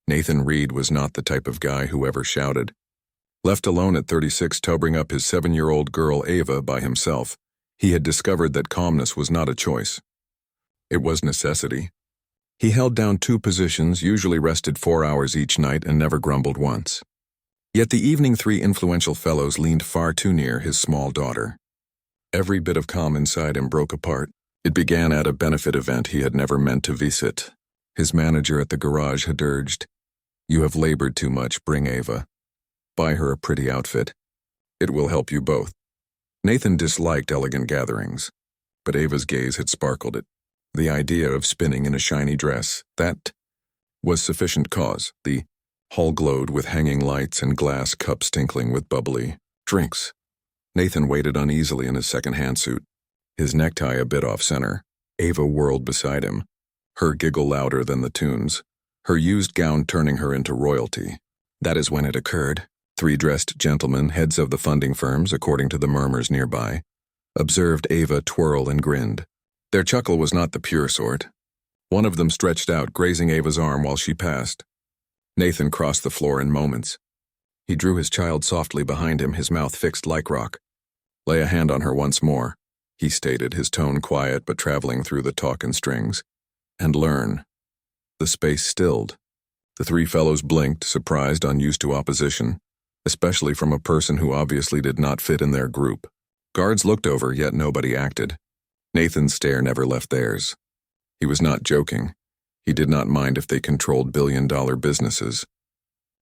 Nathan Reed was not the type of guy who ever shouted. Left alone at 36 to bring up his 7-year-old girl Ava by himself, he had discovered that calmness was not a choice. It was necessity. He held down 2 positions, usually rested 4 hours each night, and never grumbled once. Yet the evening 3 influential fellows leaned far too near his small daughter. Every bit of calm inside him broke apart. It began at a benefit event he had never meant to visit. His manager at the garage had urged, "You have labored too much, bring Ava. Buy her a pretty outfit. It will help you both." Nathan disliked elegant gatherings, but Ava's gaze had sparkled it. The idea of spinning in a shiny dress, that was sufficient cause. The hall glowed with hanging lights and glass cups tinkling with bubbly drinks. Nathan waited uneasily in his second-hand suit, his necktie a bit off-center. Ava whirled beside him, her giggle louder than the tunes, her used gown turning her into royalty. That is when it occurred. 3 dressed gentlemen, heads of the funding firms, according to the murmurs nearby, observed Ava twirl and grinned. Their chuckle was not the pure sort. One of them stretched out, grazing Ava's arm while she passed. Nathan crossed the floor in moments. He drew his child softly behind him, his mouth fixed like rock. "Lay a hand on her once more," he stated, his tone quiet but traveling through the talk in strings. "And learn." The space stilled. The 3 fellows blinked, surprised, unused to opposition, especially from a person who obviously did not fit in their group. Guards looked over, yet nobody acted. Nathan's stare never left theirs. He was not joking. He did not mind if they controlled billion-dollar businesses.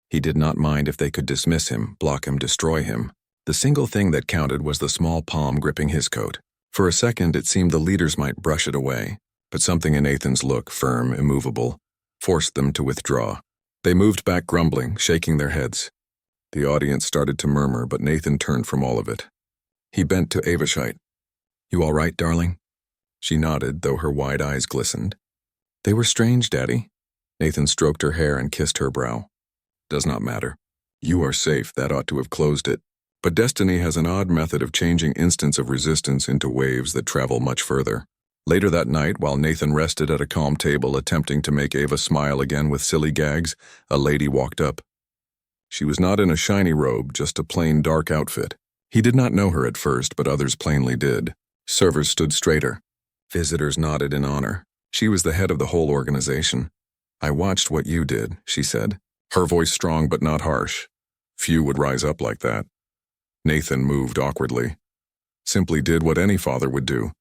He did not mind if they could dismiss him, block him, destroy him. The single thing that counted was the small palm gripping his coat. For a second, it seemed the leaders might brush it away, but something in Nathan's look, firm, immovable, forced them to withdraw. They moved back grumbling, shaking their heads. The audience started to murmur, but Nathan turned from all of it. He bent to Ava. "You all right, darling?" She nodded, though her wide eyes glistened. "They were strange, Daddy." Nathan stroked her hair and kissed her brow. "Does not matter. You are safe. That ought to have closed it. But destiny has an odd method of changing instants of resistance into waves that travel much further." Later that night, while Nathan rested at a calm table attempting to make Ava smile again with silly gags, a lady walked up. She was not in a shiny robe, just a plain dark outfit. He did not know her at first, but others plainly did. Servers stood straighter. Visitors nodded in honor. She was the head of the whole organization. "I watched what you did," she said, her voice strong but not harsh. Few would rise up like that. Nathan moved awkwardly. Simply did what any father would do.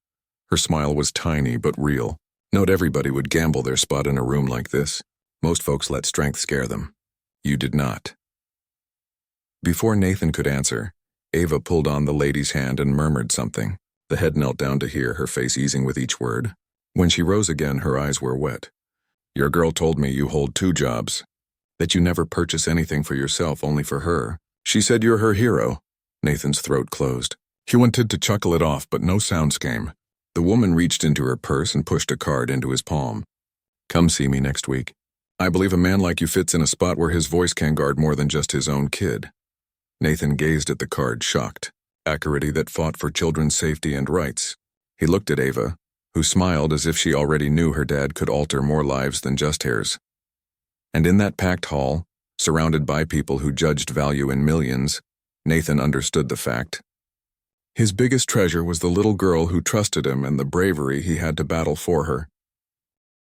Her smile was tiny but real. Not everybody would gamble their spot in a room like this. Most folks let strength scare them. You did not. Before Nathan could answer, Ava pulled on the lady's hand and murmured something. The head knelt down to hear, her face easing with each word. When she rose again, her eyes were wet. "Your girl told me you hold 2 jobs. That you never purchase anything for yourself, only for her. She said you're her hero." Nathan's throat closed. He wanted to chuckle it off, but no sounds came. The woman reached into her purse and pushed a card into his palm. "Come see me next week. I believe a man like you fits in a spot where his voice can guard more than just his own kid." Nathan gazed at the card, shocked. Accurately that fought for children's safety and rights. He looked at Ava, who smiled as if she already knew her dad could alter more lives than just hers. And in that packed hall, surrounded by people who judged value in millions, Nathan understood the fact. His biggest treasure was the little girl who trusted him and the bravery he had to battle for her.